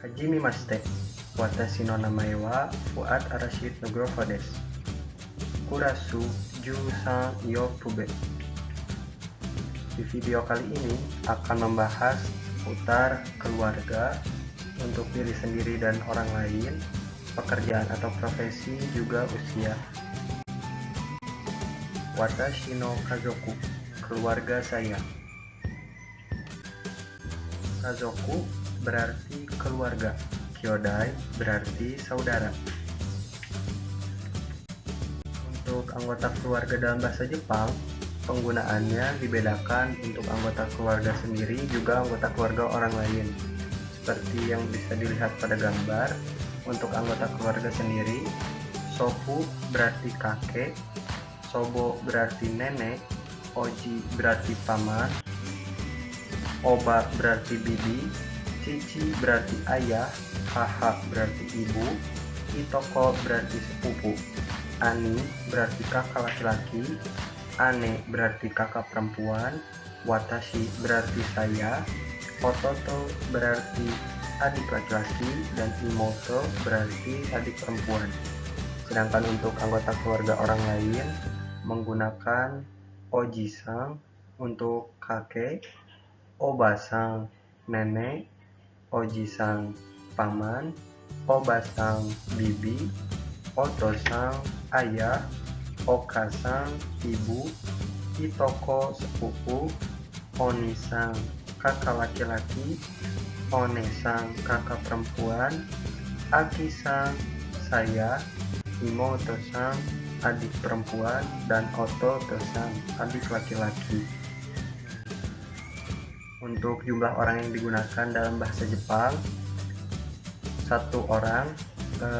Hajime Mashite. Watashi no namae wa Fuad Arashid Nugroho desu. Kurasu Jusan Yopube. Di video kali ini akan membahas seputar keluarga untuk diri sendiri dan orang lain, pekerjaan atau profesi, juga usia. Watashi no kazoku, keluarga saya. Kazoku berarti keluarga, kyodai berarti saudara. Untuk anggota keluarga dalam bahasa Jepang, penggunaannya dibedakan untuk anggota keluarga sendiri juga anggota keluarga orang lain. Seperti yang bisa dilihat pada gambar, untuk anggota keluarga sendiri, sofu berarti kakek, sobo berarti nenek, oji berarti paman, oba berarti bibi, cici berarti ayah, haha berarti ibu, itoko berarti sepupu, ani berarti kakak laki-laki, ane berarti kakak perempuan, watashi berarti saya, ototo berarti adik laki-laki, dan imoto berarti adik perempuan. Sedangkan untuk anggota keluarga orang lain menggunakan oji-san untuk kakek, oba-san nenek, oji-san paman, oba-san bibi, oto-san ayah, oka-san ibu, itoko sepupu, oni-san kakak laki-laki, one-san kakak perempuan, aki-san saya, imoto-san adik perempuan, dan ototo-san adik laki-laki. Untuk jumlah orang yang digunakan dalam bahasa Jepang, satu orang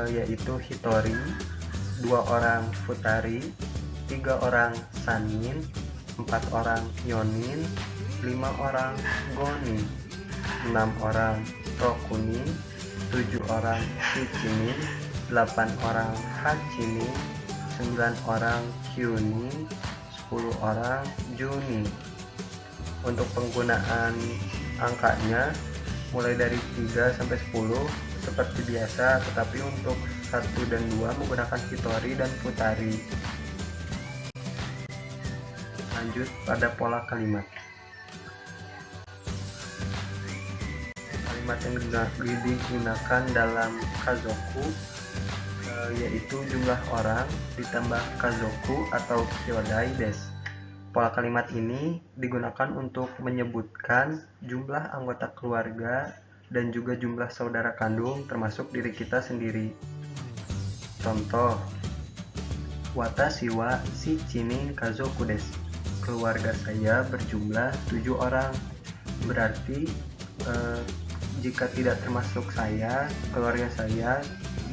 yaitu hitori, dua orang futari, tiga orang sanin, empat orang yonin, lima orang gonin, enam orang rokunin, tujuh orang shichinin, delapan orang hachinin, 9 orang kyunin, 10 orang junin. Untuk penggunaan angkanya mulai dari 3 sampai 10 seperti biasa, tetapi untuk 1 dan 2 menggunakan hitori dan futari. Lanjut pada pola kalimat. Kalimat yang digunakan dalam kazoku yaitu jumlah orang ditambah kazoku atau kyodai desu. Pola kalimat ini digunakan untuk menyebutkan jumlah anggota keluarga dan juga jumlah saudara kandung termasuk diri kita sendiri. Contoh, watashi wa shichinin kazoku desu. Keluarga saya berjumlah 7 orang. Berarti jika tidak termasuk saya, keluarga saya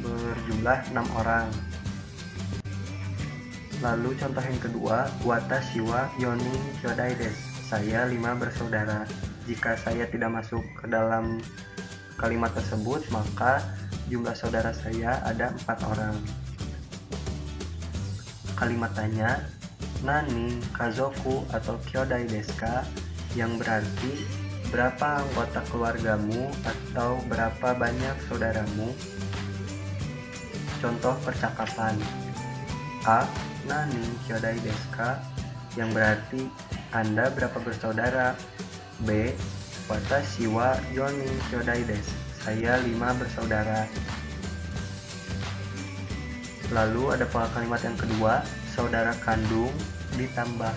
berjumlah 6 orang. Lalu contoh yang kedua, watashi wa yonin kyodai desu. Saya 5 bersaudara. Jika saya tidak masuk ke dalam kalimat tersebut, maka jumlah saudara saya ada 4 orang. Kalimat tanya, nani kazoku atau kyodai desu ka, yang berarti berapa anggota keluargamu atau berapa banyak saudaramu. Contoh percakapan, a nani kyodai desu ka, yang berarti Anda berapa bersaudara. B watashi wa yonin kyodai desu. Saya 5 bersaudara. Lalu ada pola kalimat yang kedua, saudara kandung ditambah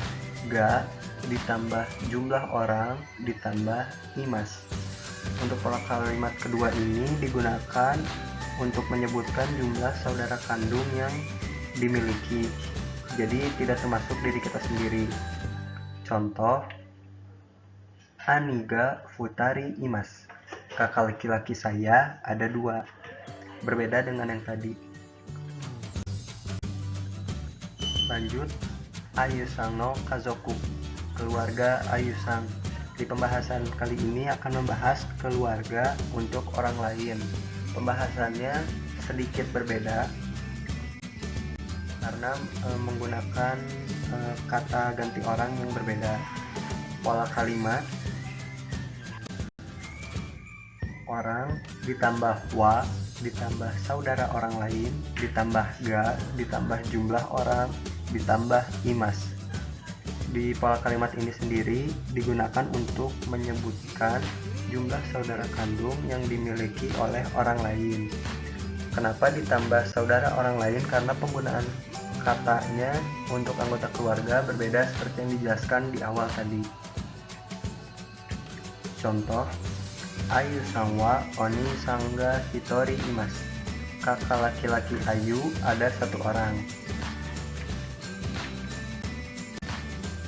ga ditambah jumlah orang ditambah imas. Untuk pola kalimat kedua ini digunakan untuk menyebutkan jumlah saudara kandung yang dimiliki, jadi tidak termasuk diri kita sendiri. Contoh, aniga futari imas. Kakak laki-laki saya ada 2. Berbeda dengan yang tadi. Lanjut, Ayu-san no kazoku, keluarga Ayu-san. Di pembahasan kali ini akan membahas keluarga untuk orang lain. Pembahasannya sedikit berbeda karena menggunakan kata ganti orang yang berbeda. Pola kalimat, orang ditambah wa ditambah saudara orang lain ditambah ga ditambah jumlah orang ditambah imas. Di pola kalimat ini sendiri digunakan untuk menyebutkan jumlah saudara kandung yang dimiliki oleh orang lain. Kenapa ditambah saudara orang lain? Karena penggunaan katanya untuk anggota keluarga berbeda seperti yang dijelaskan di awal tadi. Contoh, Ayu sangwa oni sangga hitori imas. Kakak laki-laki Ayu ada 1 orang.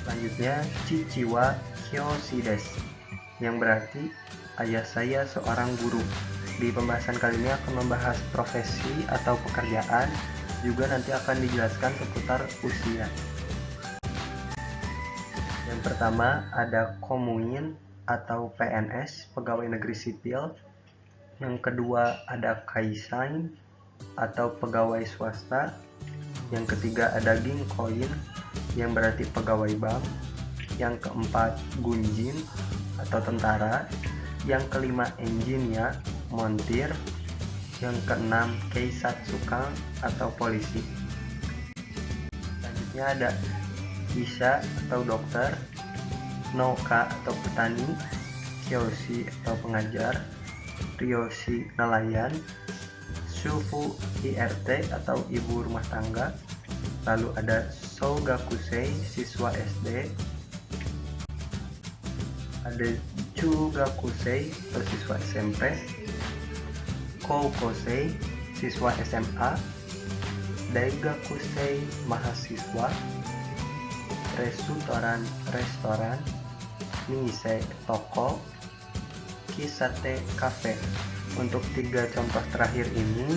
Selanjutnya, Chichi wa kyoshi desu, yang berarti ayah saya seorang guru. Di pembahasan kali ini akan membahas profesi atau pekerjaan, juga nanti akan dijelaskan seputar usia. Yang pertama ada komuin atau PNS, pegawai negeri sipil. Yang kedua ada kaisain atau pegawai swasta. Yang ketiga ada ginkoin, yang berarti pegawai bank. Yang keempat gunjin atau tentara. Yang kelima engineer, montir. Yang keenam keisatsukan atau polisi. Selanjutnya ada isha atau dokter, noka atau petani, kyoshi atau pengajar, ryoshi nelayan, shufu IRT atau ibu rumah tangga. Lalu ada Shougakusei, siswa SD, ada Chugakusei atau siswa SMP, Koukosei, siswa SMA, Daigakusei, mahasiswa, restoran, mise, toko, kisate, kafe. Untuk 3 contoh terakhir ini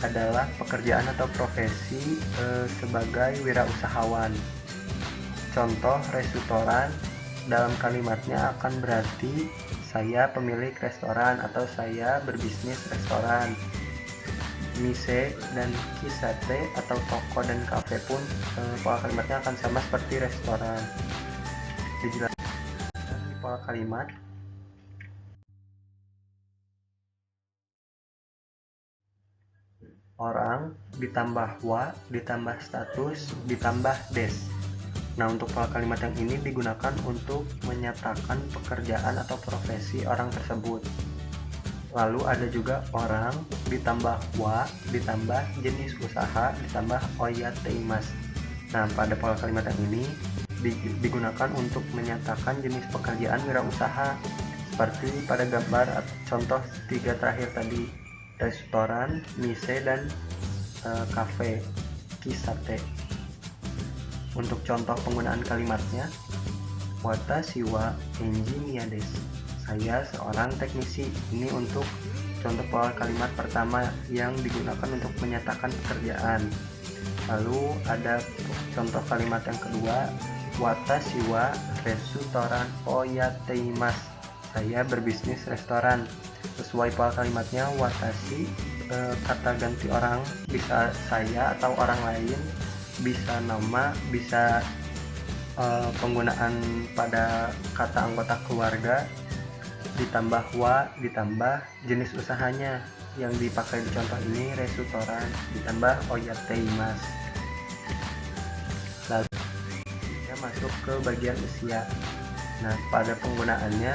adalah pekerjaan atau profesi sebagai wirausahawan. Contoh restoran dalam kalimatnya akan berarti saya pemilik restoran atau saya berbisnis restoran. Mise dan kisate atau toko dan kafe pun pola kalimatnya akan sama seperti restoran. Dijelaskan di pola kalimat. Orang ditambah wa ditambah status ditambah des. Nah, untuk pola kalimat yang ini digunakan untuk menyatakan pekerjaan atau profesi orang tersebut. Lalu ada juga orang ditambah wa ditambah jenis usaha ditambah oyateimas. Nah, pada pola kalimat yang ini digunakan untuk menyatakan jenis pekerjaan wirausaha seperti pada gambar contoh 3 terakhir tadi, restoran, mise, dan kafe, kisate. Untuk contoh penggunaan kalimatnya, watashi wa engineer desu, saya seorang teknisi. Ini untuk contoh pola kalimat pertama yang digunakan untuk menyatakan pekerjaan. Lalu ada contoh kalimat yang kedua, watashi wa restoran oyateimasu, saya berbisnis restoran. Sesuai pola kalimatnya, watashi kata ganti orang, bisa saya atau orang lain, bisa nama, bisa penggunaan pada kata anggota keluarga, ditambah wa ditambah jenis usahanya. Yang dipakai di contoh ini restoran ditambah oyateimasu. Lalu kita masuk ke bagian usia. Nah, pada penggunaannya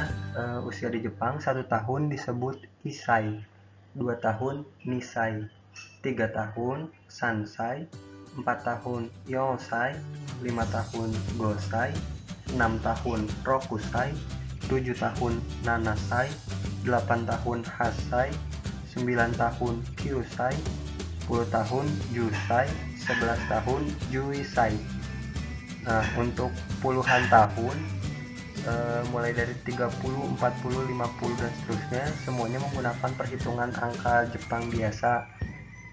usia di Jepang 1 tahun disebut isai, 2 tahun nisai, 3 tahun sansai, 4 tahun yonsai, 5 tahun gosai, 6 tahun rokusai, 7 tahun nanasai, 8 tahun hasai, 9 tahun kyusai, 10 tahun jusai, 11 tahun juisai. Nah, untuk puluhan tahun mulai dari 30, 40, 50 dan seterusnya semuanya menggunakan perhitungan angka Jepang biasa.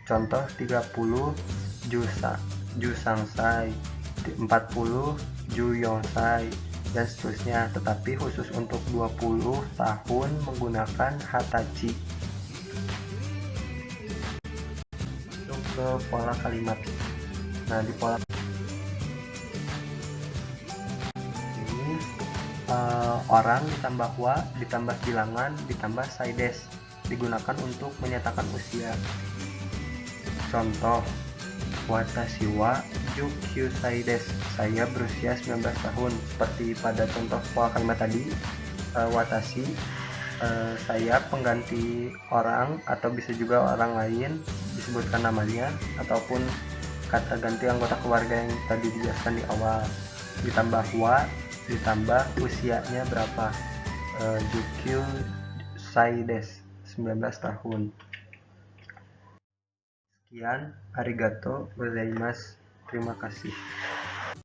Contoh 30 jusangsai, 40 juyonsai dan seterusnya. Tetapi khusus untuk 20 tahun menggunakan hatachi. Untuk ke pola kalimat. Nah, di pola orang ditambah wa ditambah bilangan ditambah saides. digunakan untuk menyatakan usia. Contoh, watashi wa 19 歳です. Saya berusia 19 tahun. Seperti pada contoh pola kalimat tadi, watashi, saya pengganti orang atau bisa juga orang lain disebutkan namanya, ataupun kata ganti anggota keluarga yang tadi dijelaskan di awal. Ditambah wa, ditambah usianya berapa, 19 歳です, 19 tahun. Sekian, arigato gozaimasu. Terima kasih.